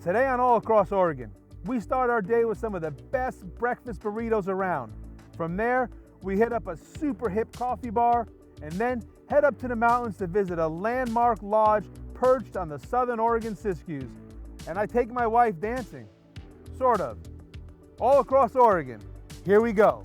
Today on All Across Oregon, we start our day with some of the best breakfast burritos around. From there, we hit up a super hip coffee bar and then head up to the mountains to visit a landmark lodge perched on the Southern Oregon Siskiyous. And I take my wife dancing. Sort of. All Across Oregon. Here we go.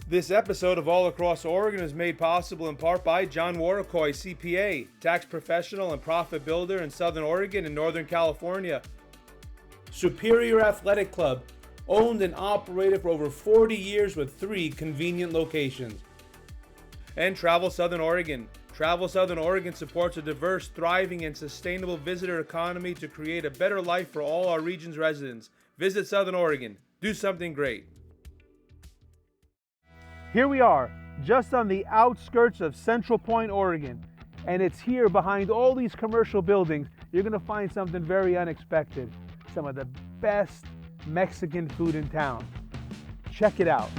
This episode of All Across Oregon is made possible in part by John Warricoy, CPA, tax professional and profit builder in Southern Oregon and Northern California. Superior Athletic Club, owned and operated for over 40 years with 3 convenient locations. And Travel Southern Oregon. Travel Southern Oregon supports a diverse, thriving, and sustainable visitor economy to create a better life for all our region's residents. Visit Southern Oregon. Do something great. Here we are, just on the outskirts of Central Point, Oregon. And it's here behind all these commercial buildings, you're gonna find something very unexpected. Some of the best Mexican food in town. Check it out.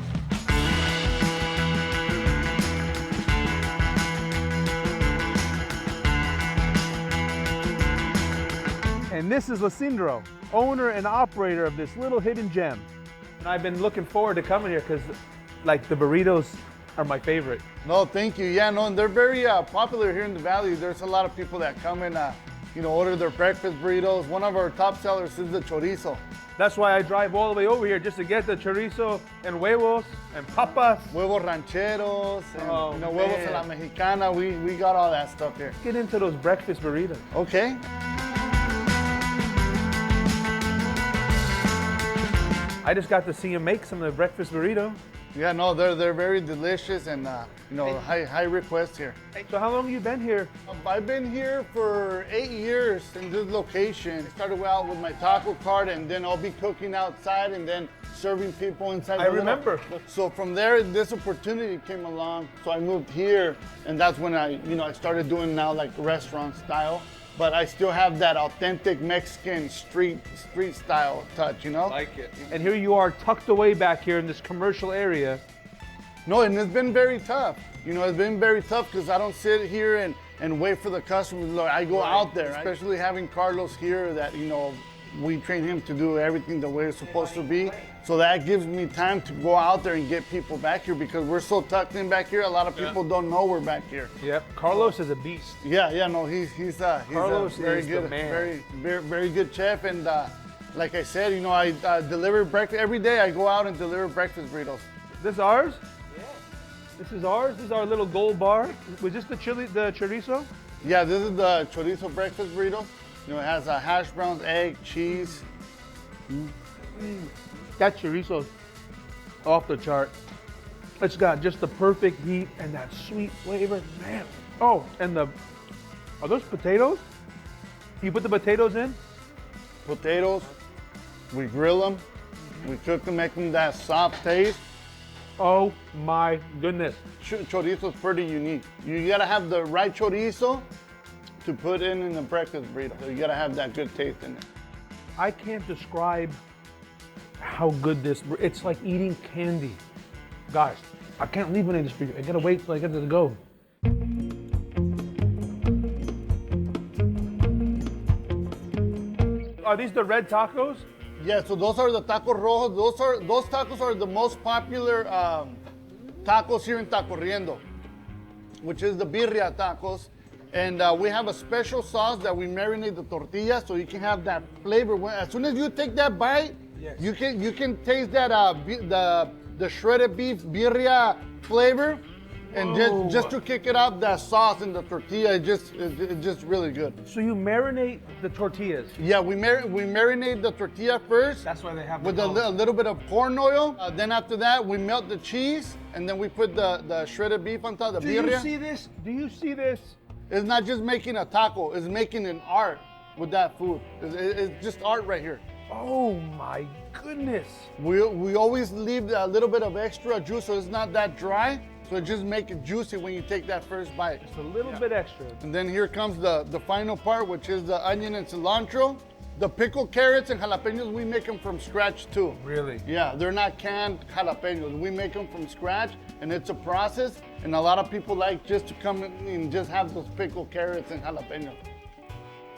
And this is Lacindro, owner and operator of this little hidden gem. And I've been looking forward to coming here because like the burritos are my favorite. No, thank you. Yeah, no, and they're very popular here in the Valley. There's a lot of people that come and, order their breakfast burritos. One of our top sellers is the chorizo. That's why I drive all the way over here just to get the chorizo and huevos and papas. Huevos rancheros and huevos a la mexicana. We got all that stuff here. Get into those breakfast burritos. Okay. I just got to see him make some of the breakfast burrito. Yeah, no, they're very delicious and high request here. So how long have you been here? I've been here for 8 years in this location. I started out with my taco cart and then I'll be cooking outside and then serving people inside. I remember. So from there, this opportunity came along. So I moved here and that's when I started doing now like restaurant style. But I still have that authentic Mexican street style touch, Like it. And here you are tucked away back here in this commercial area. No, and it's been very tough. It's been very tough because I don't sit here and wait for the customers. I go out there, especially having Carlos here that, we train him to do everything the way it's supposed to be. So that gives me time to go out there and get people back here because we're so tucked in back here. A lot of people don't know we're back here. Yep. Carlos is a beast. Yeah. No, he's Carlos very is good, the man. very good chef. And like I said, I deliver breakfast every day. I go out and deliver breakfast burritos. This ours? Yeah. This is ours. This is our little gold bar. Was this the chorizo? Yeah, this is the chorizo breakfast burrito. It has hash browns, egg, cheese. That chorizo's off the chart. It's got just the perfect heat and that sweet flavor, man. Oh, and are those potatoes? You put the potatoes in? Potatoes, we grill them, we cook them, make them that soft taste. Oh my goodness. Chorizo is pretty unique. You gotta have the right chorizo to put in the breakfast burrito. So you gotta have that good taste in it. I can't describe how good it's like eating candy. Guys, I can't leave any of this for you. I gotta wait till I get to go. Are these the red tacos? Yeah, so those are the tacos rojos. Those tacos are the most popular tacos here in Taco Riendo, which is the birria tacos. And we have a special sauce that we marinate the tortilla so you can have that flavor. As soon as you take that bite, yes, you can taste that the shredded beef birria flavor. And just to kick it up, that sauce in the tortilla, it's just really good. So you marinate the tortillas? Yeah, we marinate the tortilla first. That's why they have with a little bit of corn oil. Then after that, we melt the cheese, and then we put the shredded beef on top of the birria. Do you see this? Do you see this? It's not just making a taco, it's making an art with that food. It's just art right here. Oh my goodness. We always leave a little bit of extra juice so it's not that dry. So it just makes it juicy when you take that first bite. Just a little bit extra. And then here comes the final part, which is the onion and cilantro. The pickled carrots and jalapenos, we make them from scratch too. Really? Yeah, they're not canned jalapenos. We make them from scratch, and it's a process. And a lot of people like just to come in and just have those pickled carrots and jalapenos.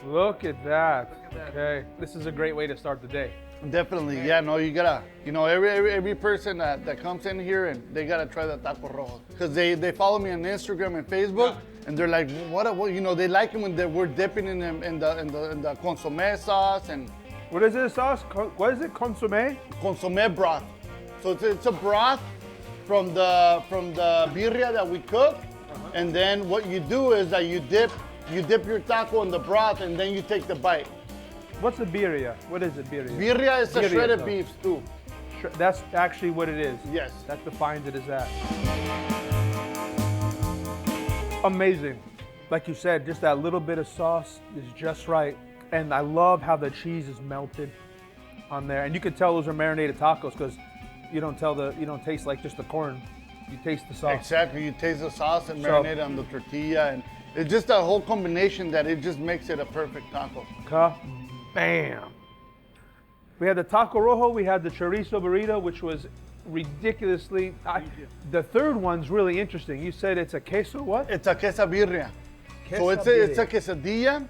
Look at that. Okay. This is a great way to start the day. Definitely, yeah. No, you gotta. You know, every person that comes in here and they gotta try the taco rojo because they follow me on Instagram and Facebook, and they're like, what? You know, they like it when we're dipping in the consomme sauce and. What is this sauce? What is it? Consomme? Consomme broth. So it's a broth from the birria that we cook, and then what you do is that you dip your taco in the broth, and then you take the bite. What's a birria? What is it, birria? Birria is a shredded beef stew. That's actually what it is. Yes. That defines it as that. Amazing. Like you said, just that little bit of sauce is just right. And I love how the cheese is melted on there. And you can tell those are marinated tacos because you don't taste like just the corn. You taste the sauce. Exactly. You taste the sauce and marinate on the tortilla, and it's just a whole combination that it just makes it a perfect taco. Bam. We had the taco rojo, we had the chorizo burrito, which was ridiculously, the third one's really interesting. You said it's a queso what? It's a quesabirria. So it's a quesadilla,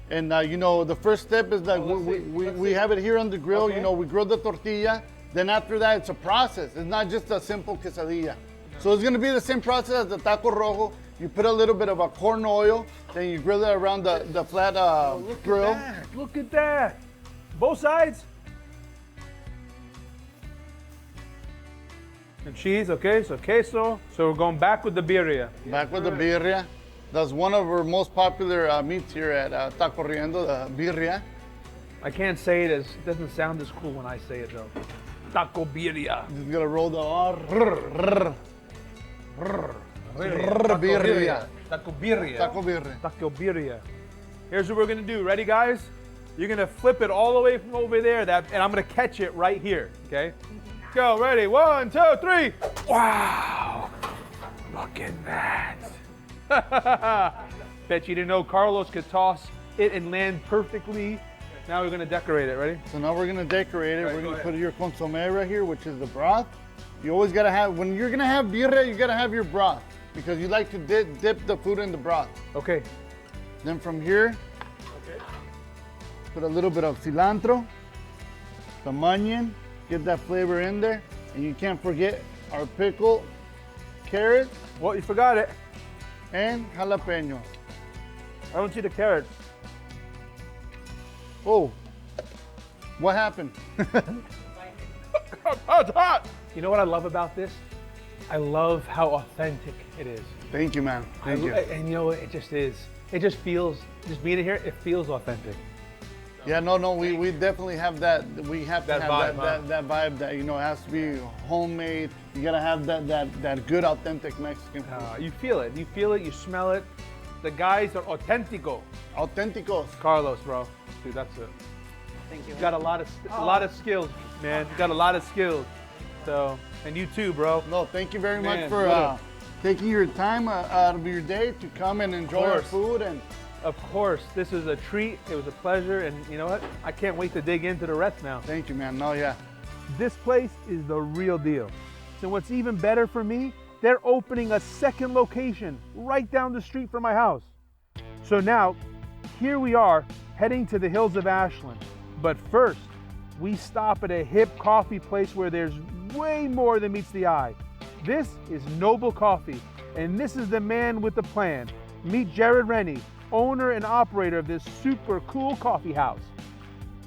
and you know, the first step is that we have it here on the grill. Okay. You know, we grill the tortilla. Then after that, it's a process. It's not just a simple quesadilla. So it's gonna be the same process as the taco rojo. You put a little bit of a corn oil, then you grill it around the flat grill. Look at that. Both sides. And cheese, okay, so queso. So we're going back with the birria. Back with the birria. That's one of our most popular meats here at Taco Riendo, the birria. I can't say it doesn't sound as cool when I say it though. Taco birria. Just gonna roll the R. Birria. Taco birria. Taco birria. Taco birria. Here's what we're gonna do. Ready, guys? You're gonna flip it all the way from over there, and I'm gonna catch it right here. Okay? Go. Ready? 1, 2, 3. Wow! Look at that. Bet you didn't know Carlos could toss it and land perfectly. Now we're gonna decorate it. Ready? So now we're gonna decorate it. We're gonna put your consomme right here, which is the broth. You always gotta have, when you're gonna have birria, you gotta have your broth because you like to dip the food in the broth. Okay. Then from here, put a little bit of cilantro, some onion, get that flavor in there, and you can't forget our pickled carrots. Well, you forgot it. And jalapenos. I don't see the carrots. Oh, what happened? It's hot. You know what I love about this? I love how authentic it is. Thank you, man. Thank you. And you know, it just is. It just feels, just being here, it feels authentic. Yeah, no, we definitely have that. We have to have vibe, that vibe that, you know, it has to be homemade. You gotta have that good, authentic Mexican food. You feel it, you smell it. The guys are auténtico. Auténticos. Carlos, bro. Dude, that's it. Thank you. You got a lot of skills, man. You got a lot of skills. So, and you too, bro. No, thank you very much for taking your time out of your day to come and enjoy our food. And of course, this is a treat. It was a pleasure, and you know what? I can't wait to dig into the rest now. Thank you, man. No, yeah. This place is the real deal. So what's even better for me, they're opening a second location right down the street from my house. So now, here we are heading to the hills of Ashland. But first, we stop at a hip coffee place where there's way more than meets the eye. This is Noble Coffee, and this is the man with the plan. Meet Jared Rennie, owner and operator of this super cool coffee house.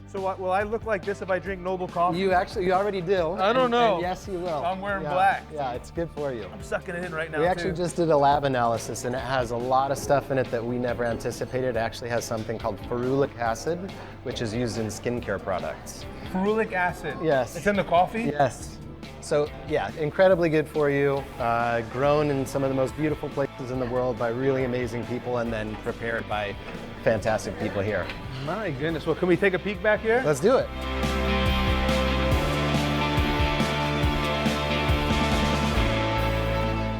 So will I look like this if I drink Noble Coffee? You already do. I don't know. And yes, you will. I'm wearing black. Yeah, it's good for you. I'm sucking it in right now. We actually just did a lab analysis, and it has a lot of stuff in it that we never anticipated. It actually has something called ferulic acid, which is used in skincare products. Ferulic acid. Yes. It's in the coffee? Yes. So yeah, incredibly good for you. Grown in some of the most beautiful places in the world by really amazing people, and then prepared by fantastic people here. My goodness. Well, can we take a peek back here? Let's do it.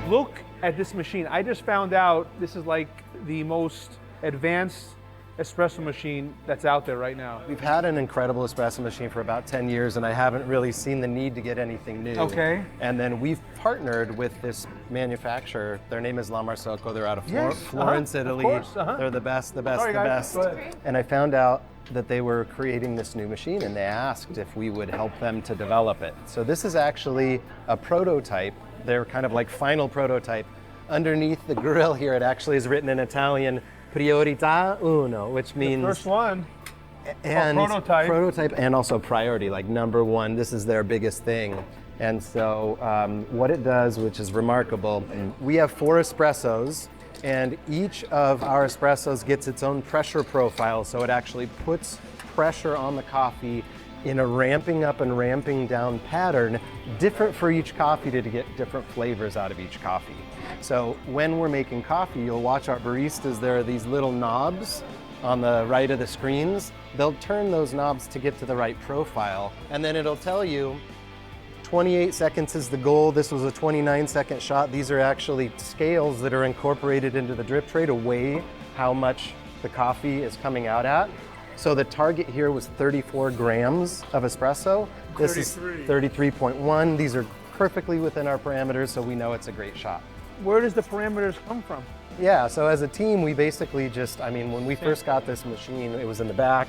Look at this machine. I just found out this is like the most advanced espresso machine that's out there right now. We've had an incredible espresso machine for about 10 years, and I haven't really seen the need to get anything new. Okay. And then we've partnered with this manufacturer. Their name is La Marzocco. They're out of Yes, Florence, Italy. of course, They're the best, Sorry, the guys. best. Go ahead. And I found out that they were creating this new machine, and they asked if we would help them to develop it. So this is actually a prototype. They're kind of like final prototype. Underneath the grill here, it actually is written in Italian, Priorità uno, which means The first one. and prototype. and also priority, like number one. This is their biggest thing. And so what it does, which is remarkable, we have 4 espressos, and each of our espressos gets its own pressure profile, so it actually puts pressure on the coffee in a ramping up and ramping down pattern, different for each coffee to get different flavors out of each coffee. So when we're making coffee, you'll watch our baristas, there are these little knobs on the right of the screens. They'll turn those knobs to get to the right profile, and then it'll tell you 28 seconds is the goal. This was a 29-second shot. These are actually scales that are incorporated into the drip tray to weigh how much the coffee is coming out at. So the target here was 34 grams of espresso. This is 33.1. These are perfectly within our parameters, so we know it's a great shot. Where does the parameters come from? Yeah, so as a team, we basically just, when we first got this machine, it was in the back.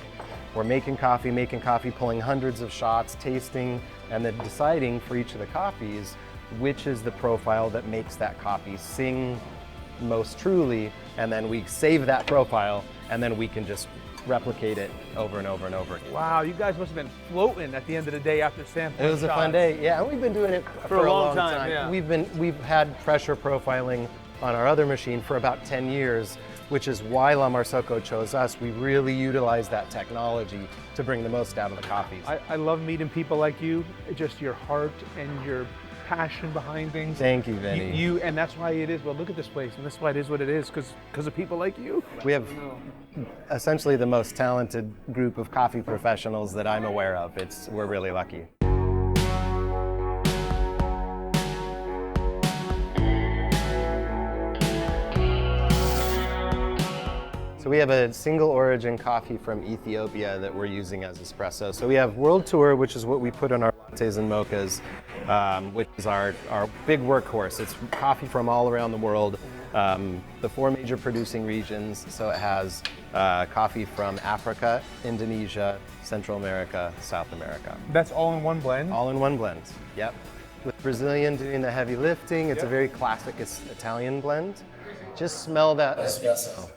We're making coffee, pulling hundreds of shots, tasting, and then deciding for each of the coffees which is the profile that makes that coffee sing most truly, and then we save that profile, and then we can just replicate it over and over and over again. Wow, you guys must have been floating at the end of the day after sampling. It was a fun day, yeah, and we've been doing it for a long time. Yeah. We've had pressure profiling on our other machine for about 10 years, which is why La Marzocco chose us. We really utilize that technology to bring the most out of the coffees. I love meeting people like you, just your heart and your passion behind things. Thank you, Vinny. You and that's why it is, well, look at this place, and that's why it is what it is, because of people like you. We have essentially the most talented group of coffee professionals that I'm aware of. We're really lucky. So we have a single origin coffee from Ethiopia that we're using as espresso. So we have World Tour, which is what we put in our lattes and mochas, which is our big workhorse. It's coffee from all around the world, the 4 major producing regions. So it has coffee from Africa, Indonesia, Central America, South America. That's all in one blend? All in one blend, yep. With Brazilian doing the heavy lifting, it's a very classic Italian blend. Just smell that espresso.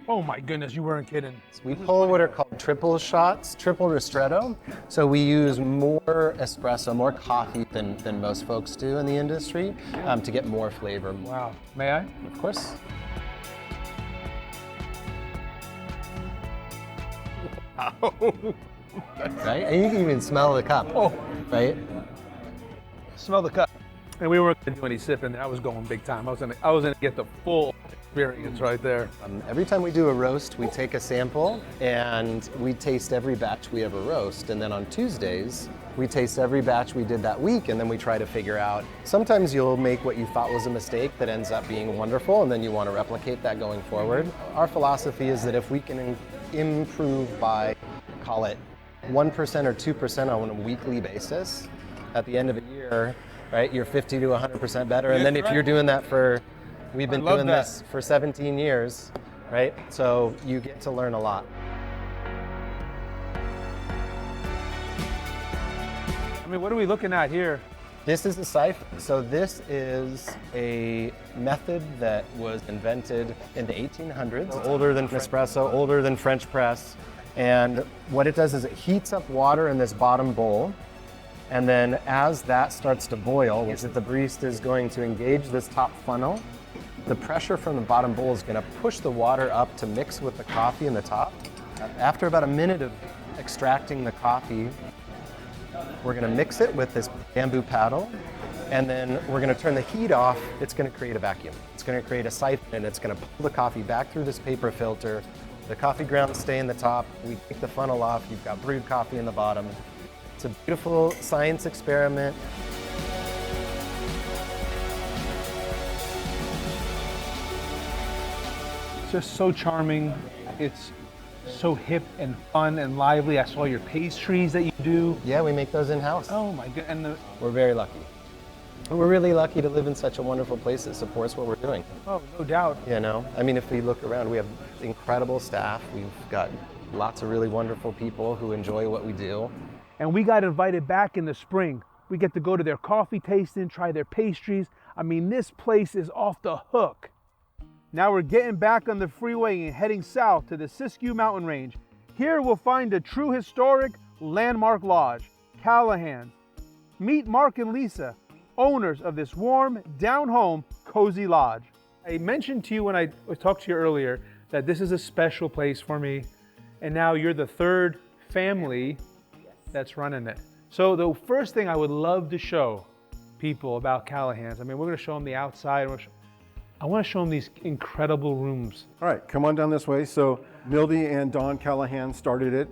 Oh my goodness, you weren't kidding. We pull what are called triple shots, triple ristretto. So we use more espresso, more coffee than most folks do in the industry to get more flavor. Wow. May I? Of course. Wow. Right? And you can even smell the cup. Oh. Right? Smell the cup. And we weren't going to do any sipping there. I was going big time. I was gonna get the full experience right there. Every time we do a roast, we take a sample and we taste every batch we ever roast. And then on Tuesdays, we taste every batch we did that week, and then we try to figure out. Sometimes you'll make what you thought was a mistake that ends up being wonderful, and then you want to replicate that going forward. Our philosophy is that if we can improve by, call it 1% or 2% on a weekly basis, at the end of a year, right, you're 50 to 100% better. And then if you're doing that we've been doing this for 17 years, right? So you get to learn a lot. I mean, what are we looking at here? This is a siphon. So this is a method that was invented in the 1800s, older than espresso, older than French press. And what it does is it heats up water in this bottom bowl. And then as that starts to boil, which is the barista is going to engage this top funnel, the pressure from the bottom bowl is going to push the water up to mix with the coffee in the top. After about a minute of extracting the coffee, we're going to mix it with this bamboo paddle, and then we're going to turn the heat off. It's going to create a vacuum. It's going to create a siphon, and it's going to pull the coffee back through this paper filter. The coffee grounds stay in the top. We take the funnel off. You've got brewed coffee in the bottom. It's a beautiful science experiment. just so charming. It's so hip and fun and lively. I saw your pastries that you do. Yeah, we make those in-house. Oh my god! And We're very lucky. We're really lucky to live in such a wonderful place that supports what we're doing. oh, no doubt. You know, I mean, if we look around, we have incredible staff. We've got lots of really wonderful people who enjoy what we do. And we got invited back in the spring. We get to go to their coffee tasting, try their pastries. I mean, this place is off the hook. Now we're getting back on the freeway and heading south to the Siskiyou Mountain Range. Here we'll find a true historic landmark lodge, Callahan's. Meet Mark and Lisa, owners of this warm, down-home, cozy lodge. I mentioned to you when I talked to you earlier that this is a special place for me, and now you're the third family that's running it. So the first thing I would love to show people about Callahan's, I mean, we're gonna show them the outside. I wanna show them these incredible rooms. All right, come on down this way. So Mildy and Don Callahan started it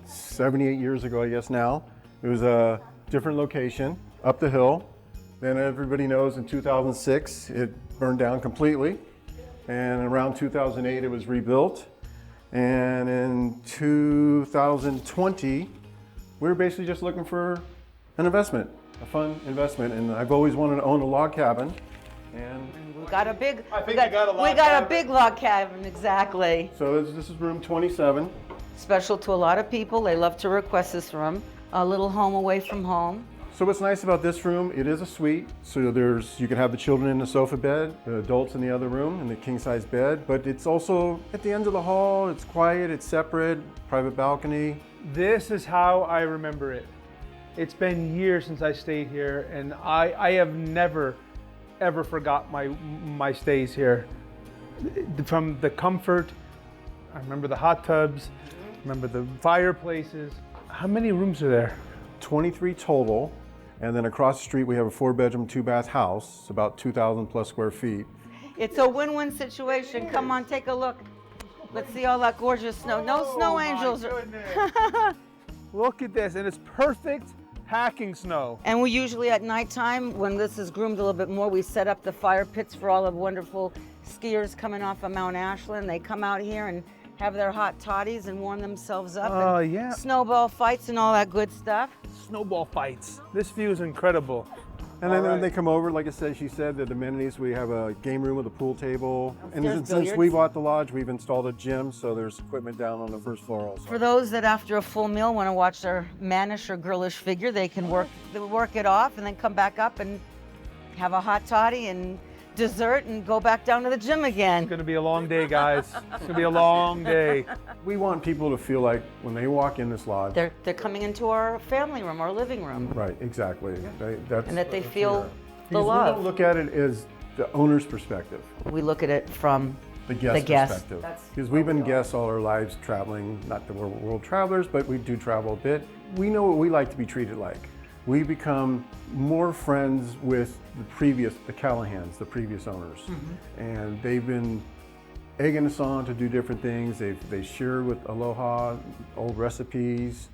78 years ago, I guess now. It was a different location up the hill. Then everybody knows in 2006, it burned down completely. And around 2008, it was rebuilt. And in 2020, we were basically just looking for an investment, a fun investment. And I've always wanted to own a log cabin. And We got a big, I think we you got a log we got cabin. a big log cabin, exactly. so this is room 27. Special to a lot of people. They love to request this room. A little home away from home. So what's nice about this room, it is a suite. So you can have the children in the sofa bed, the adults in the other room in the king size bed, but it's also at the end of the hall, it's quiet, it's separate, private balcony. This is how I remember it. It's been years since I stayed here, and I have never, ever forgot my stays here. From the comfort, I remember the hot tubs, remember the fireplaces. How many rooms are there? 23 total. And then across the street, we have a 4-bedroom, 2-bath house. It's about 2,000 plus square feet. It's a win-win situation. Come on, take a look. Let's see all that gorgeous snow. No snow angels. Look at this, and it's perfect packing snow. And we usually at nighttime, when this is groomed a little bit more, we set up the fire pits for all the wonderful skiers coming off of Mount Ashland. They come out here and have their hot toddies and warm themselves up. Oh, and yeah. Snowball fights and all that good stuff. Snowball fights. This view is incredible. And then All when right. they come over, like I said, she said, the amenities, we have a game room with a pool table. And Upstairs since we billiards. bought the lodge, we've installed a gym, so there's equipment down on the first floor also. For those that after a full meal want to watch their mannish or girlish figure, they can work it off and then come back up and have a hot toddy and dessert and go back down to the gym again. It's gonna be a long day, guys. It's gonna be a long day. We want people to feel like when they walk in this lodge, They're coming into our family room, our living room, right, exactly. and that they feel the Because we love. don't look at it as the owner's perspective, We look at it from the guest guest. perspective. That's Because we've been guests all our lives traveling, not that we're world travelers, but we do travel a bit. We know what we like to be treated like. We become more friends with the Callahans, the previous owners. And they've been egging us on to do different things. They shared with Aloha old recipes.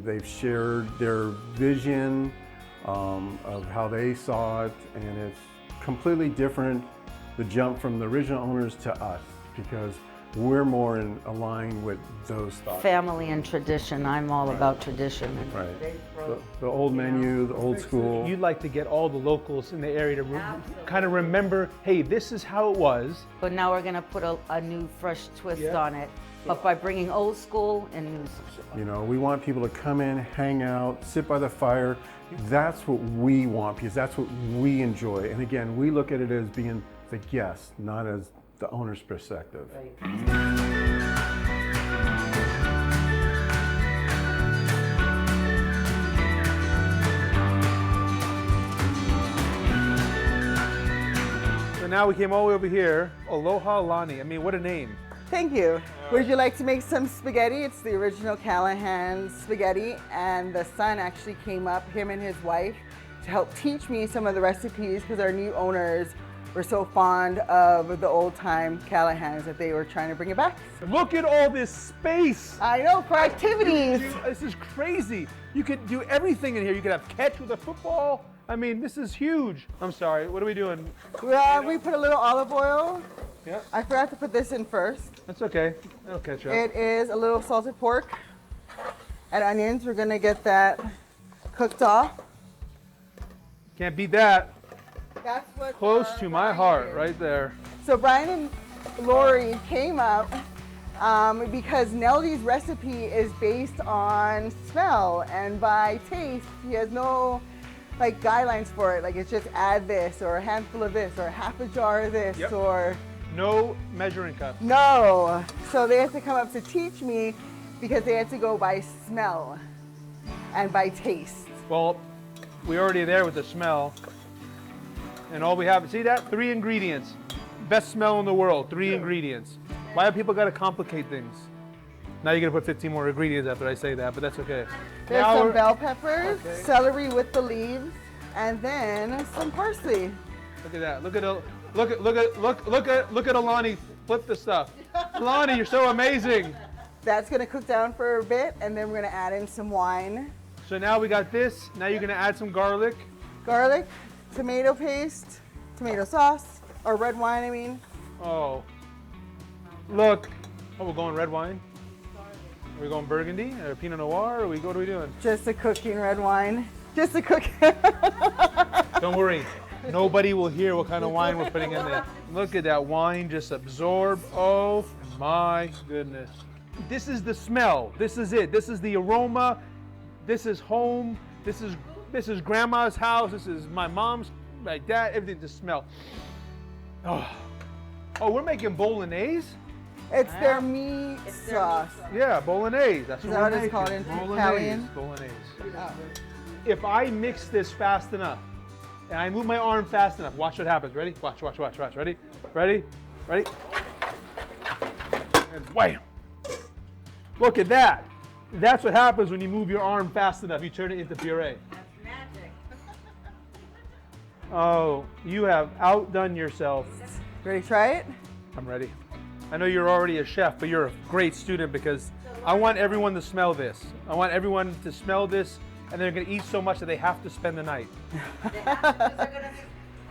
They've shared their vision of how they saw it, and it's completely different, the jump from the original owners to us, because we're more in aligned with those thoughts. family and tradition. I'm all about tradition. Right. The old menu, the old school. You'd like to get all the locals in the area to kind of remember, hey, this is how it was. But now we're gonna put a new, fresh twist Yeah. on it, but by bringing old school and new. You know, we want people to come in, hang out, sit by the fire. That's what we want, because that's what we enjoy. And again, we look at it as being the guest, not as the owner's perspective. So now we came all the way over here, Aloha Lani. I mean, what a name. Thank you. Would you like to make some spaghetti? It's the original Callahan spaghetti, and the son actually came up, him and his wife, to help teach me some of the recipes because our new owners were so fond of the old time Callahans that they were trying to bring it back. Look at all this space. I know, for activities. This is crazy. You could do everything in here. You could have catch with a football. I mean, this is huge. I'm sorry, what are we doing? We put a little olive oil Yeah. I forgot to put this in first. That's okay. That'll catch up. It is a little salted pork and onions. We're gonna get that cooked off. Can't beat that. That's what Close to my Brian heart, did. right there. So Brian and Lori came up because Nelly's recipe is based on smell and by taste. He has no like guidelines for it. Like it's just add this or a handful of this or half a jar of this Yep. or No measuring cup. no. So they had to come up to teach me because they had to go by smell and by taste. Well, we're already there with the smell. And all we have, see that? 3 ingredients. Best smell in the world, 3 ingredients. Why have people got to complicate things? Now you're going to put 15 more ingredients after I say that, but that's okay. There's Now some we're- bell peppers, Okay. celery with the leaves, and then some parsley. Look at that. Look at Alani flip the stuff. Alani, you're so amazing. That's gonna cook down for a bit, and then we're gonna add in some wine, So now we got this. Now you're going to add some garlic. garlic, tomato paste, tomato sauce, or red wine, I mean. Oh. Look. Oh, we're going red wine? Are we going burgundy or Pinot Noir? Or what are we doing? Just a cooking red wine. Just a cook. Don't worry. Nobody will hear what kind of wine we're putting in there. Look at that wine just absorb. Oh my goodness. This is the smell. This is it. This is the aroma. This is home. This is grandma's house. This is my mom's, my dad, everything, the smell. Oh, we're making bolognese? It's their meat sauce. Yeah, bolognese. That's Is what that we're what it's making. called in Bolognese. Italian? Bolognese. Oh. If I mix this fast enough, and I move my arm fast enough, watch what happens. Ready? Watch. Ready? Ready? And wham! Look at that. That's what happens when you move your arm fast enough. You turn it into puree. That's magic. Oh, you have outdone yourself. Ready to try it? I'm ready. I know you're already a chef, but you're a great student because I want everyone to smell this. I want everyone to smell this, and they're going to eat so much that they have to spend the night.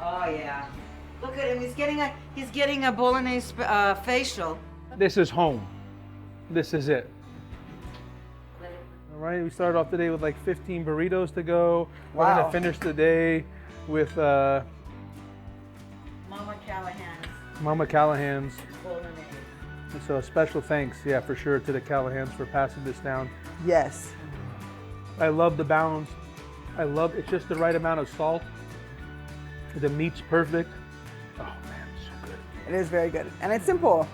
Oh yeah. Look at him. He's getting a bolognese facial. This is home. This is it. All right, we started off the day with like 15 burritos to go. We're Wow. going to finish the day with Mama Callahan's Mama Callahan's. bolognese. And so a special thanks, yeah, for sure, to the Callahans for passing this down. Yes. I love the balance. It's just the right amount of salt. The meat's perfect. Oh man, so good. It is very good. And it's simple.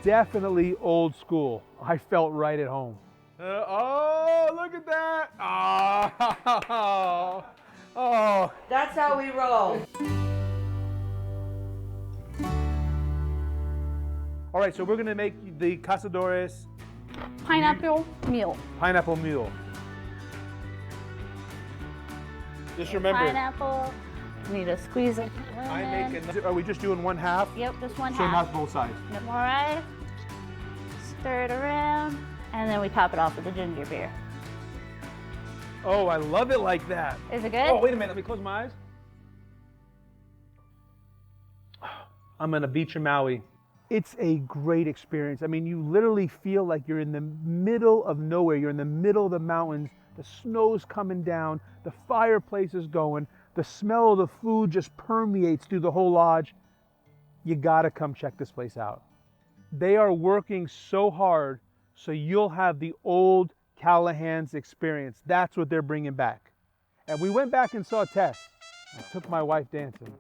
Definitely old school. I felt right at home. Oh, look at that. Oh. That's how we roll. All right, so we're gonna make the Casadores Pineapple meal. pineapple mule. Just remember, Pineapple. Need to squeeze it. are we just doing 1/2? Yep, just one Same half. half both sides. Yep, all right. Stir it around, and then we top it off with the ginger beer. Oh, I love it like that. Is it good? Oh, wait a minute, let me close my eyes. I'm on a beach in Maui. It's a great experience. I mean, you literally feel like you're in the middle of nowhere. You're in the middle of the mountains. The snow's coming down. The fireplace is going. The smell of the food just permeates through the whole lodge. You gotta come check this place out. They are working so hard so you'll have the old Callahan's experience. That's what they're bringing back. And we went back and saw Tess. I took my wife dancing.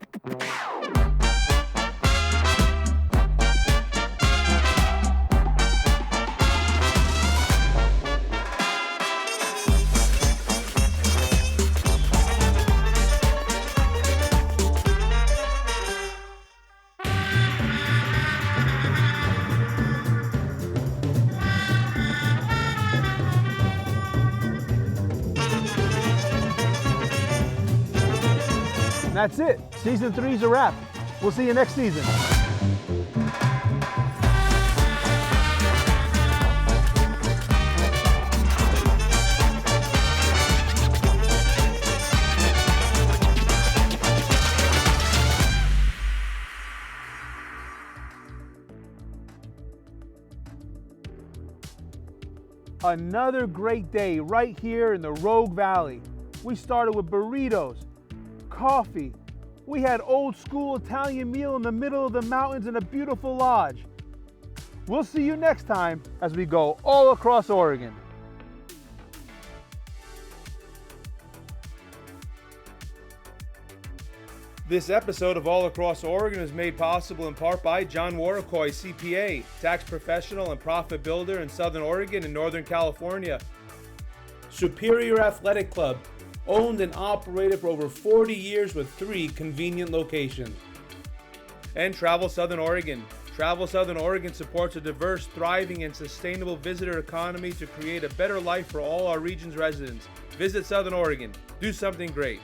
And that's it. Season 3's a wrap. We'll see you next season. Another great day right here in the Rogue Valley. We started with burritos, coffee. We had old school Italian meal in the middle of the mountains in a beautiful lodge. We'll see you next time as we go all across Oregon. This episode of All Across Oregon is made possible in part by John Warricoy, CPA, tax professional and profit builder in Southern Oregon and Northern California. Superior Athletic Club, owned and operated for over 40 years with 3 convenient locations. And Travel Southern Oregon. Travel Southern Oregon supports a diverse, thriving, and sustainable visitor economy to create a better life for all our region's residents. Visit Southern Oregon. Do something great.